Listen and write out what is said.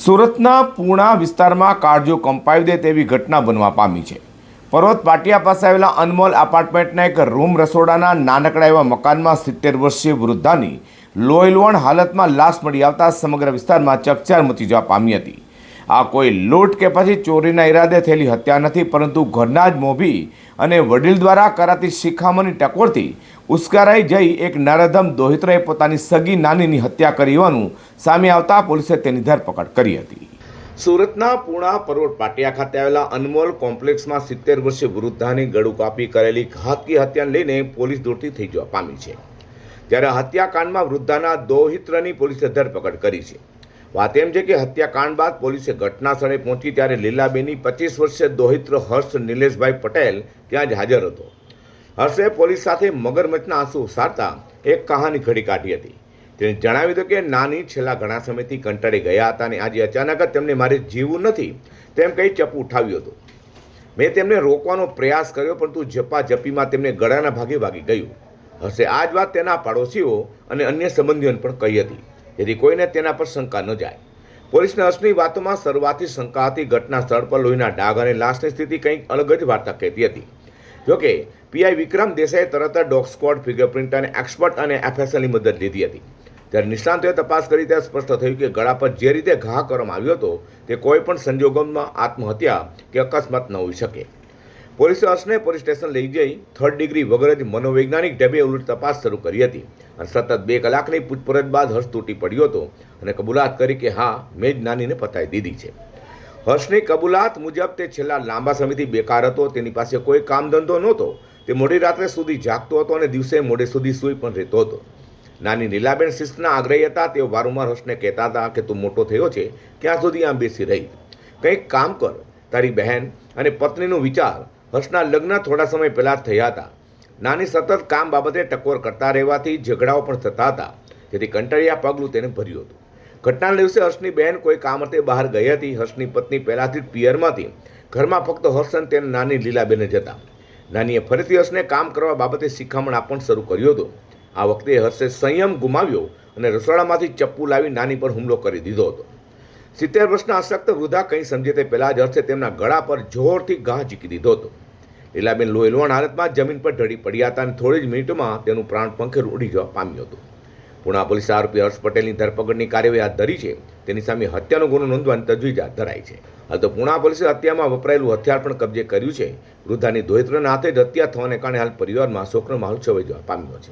સુરતના પૂણા વિસ્તારમાં કાળજો કંપાવી દે તેવી ઘટના બનવા પામી છે। પર્વત પાટિયા પાસે આવેલા અનમોલ એપાર્ટમેન્ટના એક રૂમ રસોડાના નાનકડા એવા મકાનમાં 70 વર્ષીય વૃદ્ધાની લોહીલુહાણ હાલતમાં લાશ મળી આવતા સમગ્ર વિસ્તારમાં ચકચાર મચી જવા પામી હતી। આ કોઈ લૂંટ કે પછી ચોરીના ઈરાદે થયેલી હત્યા નથી, પરંતુ ઘરના જ મોભી અને વડીલ દ્વારા કરાતી શિખામણની ટકોરથી ઉશ્કેરાઈ જઈ એક નરાધમ દોહિત્રએ પોતાની સગી નાનીની હત્યા કરી હોવાનું સામે આવતા પોલીસે તેની ધરપકડ કરી હતી। સુરતના પૂણા પર્વત પાટિયા ખાતે આવેલા અનમોલ કોમ્પ્લેક્સમાં 70 વર્ષીય વૃદ્ધાની ગળું કાપી કરેલી ઘાતકી હત્યાને લઈને પોલીસ દોડતી થઈ જવા પામી છે। ત્યારે હત્યાકાંડમાં વૃદ્ધાના દોહિત્રની પોલીસે ધરપકડ કરી છે। વાત એમ છે કે હત્યાકાંડ બાદ પોલીસે ઘટના સ્થળે પહોંચી ત્યારે લીલાબેનની 25 વર્ષીય દોહિત્ર હર્ષ નિલેશભાઈ પટેલ ત્યાં જ હાજર હતો। હર્ષે પોલીસ સાથે મગરમચ્છના આંસુ ઉસારતા એક કહાની ઘડી કાઢી હતી। તેણે જણાવ્યું હતું કે નાની છેલ્લા ઘણા સમયથી કંટાળી ગયા હતા અને આજે અચાનક જ તેમને મારે જીવવું નથી તેમ કહી ચપ્પુ ઉઠાવ્યું હતું। મેં તેમને રોકવાનો પ્રયાસ કર્યો, પરંતુ ઝપાઝપીમાં તેમને ગળાના ભાગે વાગી ગયું। હર્ષે આ જ વાત તેના પાડોશીઓ અને અન્ય સંબંધીઓને પણ કહી હતી, જેથી કોઈને તેના પર શંકા ન જાય। પોલીસને હર્ષની વાતોમાં શરૂઆતથી શંકા હતી। ઘટના સ્થળ પર લોહીના ડાઘ અને લાશની સ્થિતિ કંઈક અલગ જ વાર્તા કહેતી હતી। જોકે પીઆઈ વિક્રમ દેસાઈએ તરત જ ડોગ સ્ક્વોડ, ફિંગરપ્રિન્ટ અને એક્સપર્ટ અને એફએસએલની મદદ લીધી હતી। જ્યારે નિષ્ણાંતોએ તપાસ કરી ત્યારે સ્પષ્ટ થયું કે ગળા પર જે રીતે ઘા કરવામાં આવ્યો હતો તે કોઈ પણ સંજોગોમાં આત્મહત્યા કે અકસ્માત ન હોઈ શકે। પોલીસે હર્ષને પોલીસ સ્ટેશન લઈ જઈ 3rd ડિગ્રી વગર જ મનોવૈજ્ઞાનિક ઢબે ઉલટ તપાસ શરૂ કરી હતી અને સતત 2 કલાકની પૂછપરછ બાદ હર્ષ તૂટી પડ્યો હતો અને કબૂલાત કરી કે હા, મેં જ નાનીને પતાવી દીધી છે। હર્ષની કબૂલાત મુજબ તે છેલ્લા લાંબા સમયથી બેકાર હતો। તેની પાસે કોઈ કામ ધંધો નહોતો। તે મોડી રાત્રે સુધી જાગતો હતો અને દિવસે મોડે સુધી સૂઈ પણ રહેતો હતો। નાની લીલાબેન શિસ્તના આગ્રહી હતા। તેઓ વારંવાર હર્ષને કહેતા હતા કે તું મોટો થયો છે, ક્યાં સુધી આમ બેસી રહી, કંઈક કામ કર। તારી બહેન અને પત્નીનું વિચાર। હર્ષના લગ્ન થોડા સમય પહેલા જ થયા હતા। નાની સતત કામ બાબતે ટકોર કરતા રહેવાથી ઝઘડાઓ પણ થતા હતા, જેથી કંટાળિયા પગલું તેને ભર્યું હતું। ઘટનાના દિવસે હર્ષની બહેન કોઈ કામ અર્થે બહાર ગઈ હતી। હર્ષની પત્ની પહેલાથી જ પિયરમાં હતી। ઘરમાં ફક્ત હર્ષ અને તેના નાની લીલાબેન જ હતા। નાનીએ ફરીથી હર્ષને કામ કરવા બાબતે શિખામણ આપવાનું શરૂ કર્યું હતું। આ વખતે હર્ષે સંયમ ગુમાવ્યો અને રસોડામાંથી ચપ્પુ લાવી નાની પર હુમલો કરી દીધો હતો। 70 વર્ષના અશક્ત વૃદ્ધા કંઈ સમજે તે પહેલાં જ હર્ષે તેમના ગળા પર જોરથી ઘા ઝીકી દીધો હતો। લીલાબેન લોહીલુહાણ હાલતમાં જમીન પર ઢળી પડ્યા હતા અને થોડી જ મિનિટોમાં તેનું પ્રાણ પંખેર ઉડી જવા પામ્યું હતું। પૂણા પોલીસે આરોપી હર્ષ પટેલની ધરપકડની કાર્યવાહી હાથ ધરી છે। તેની સામે હત્યાનો ગુનો નોંધવાની તજવીજ હાથ ધરાઈ છે। હાલ તો પૂણા પોલીસે હત્યામાં વપરાયેલું હથિયાર પણ કબજે કર્યું છે। વૃદ્ધાની દોહિત્રના હાથે જ હત્યા થવાને કારણે હાલ પરિવારમાં શોકનો માહોલ છવાઈ જવા પામ્યો છે।